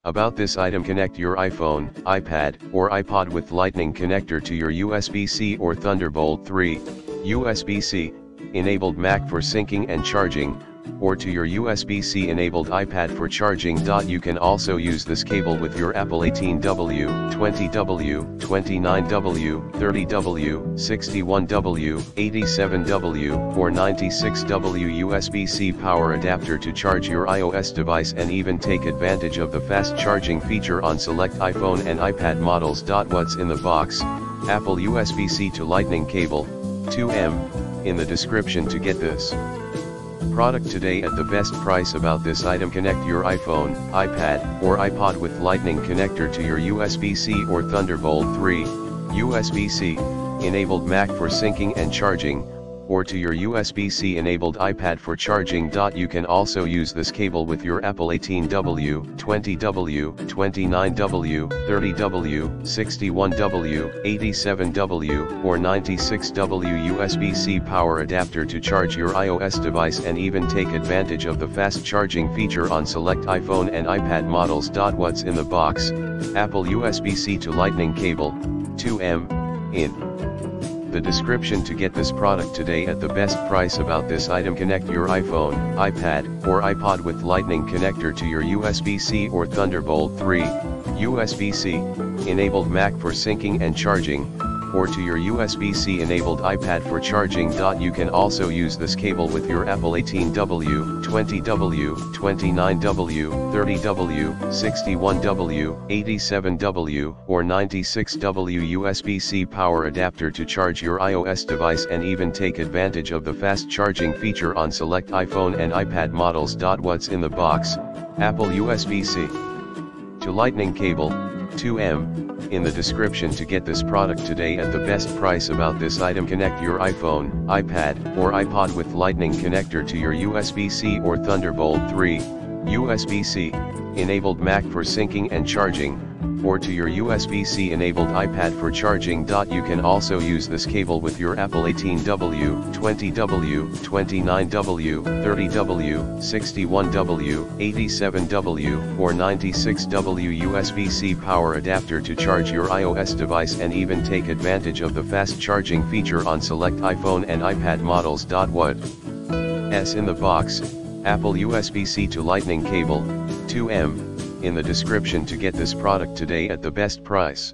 About this item: connect your iPhone, iPad, or iPod with Lightning connector to your USB-C or Thunderbolt 3, USB-C, enabled Mac for syncing and charging, or to your USB-C enabled iPad for charging. You can also use this cable with your Apple 18W, 20W, 29W, 30W, 61W, 87W, or 96W USB-C power adapter to charge your iOS device and even take advantage of the fast charging feature on select iPhone and iPad models. What's in the box? Apple USB-C to Lightning cable, 2M, in the description to get this product today at the best price. About this item: connect your iPhone, iPad, or iPod with Lightning connector to your USB-C or Thunderbolt 3, USB-C, enabled Mac for syncing and charging, or to your USB-C enabled iPad for charging. You can also use this cable with your Apple 18W, 20W, 29W, 30W, 61W, 87W, or 96W USB-C power adapter to charge your iOS device and even take advantage of the fast charging feature on select iPhone and iPad models. What's in the box? Apple USB-C to Lightning cable, 2M, in the description to get this product today at the best price. About this item: connect your iPhone, iPad, or iPod with Lightning connector to your USB-C or Thunderbolt 3, USB-C, enabled Mac for syncing and charging, or to your USB-C enabled iPad for charging. You can also use this cable with your Apple 18W, 20W, 29W, 30W, 61W, 87W, or 96W USB-C power adapter to charge your iOS device and even take advantage of the fast charging feature on select iPhone and iPad models. What's in the box? Apple USB-C to Lightning cable, 2M, in the description to get this product today at the best price. About this item: connect your iPhone, iPad, or iPod with Lightning connector to your USB-C or Thunderbolt 3, USB-C, enabled Mac for syncing and charging, or to your USB-C enabled iPad for charging. You can also use this cable with your Apple 18W, 20W, 29W, 30W, 61W, 87W, or 96W USB-C power adapter to charge your iOS device and even take advantage of the fast charging feature on select iPhone and iPad models. What's in the box? Apple USB-C to Lightning cable, 2M, in the description to get this product today at the best price.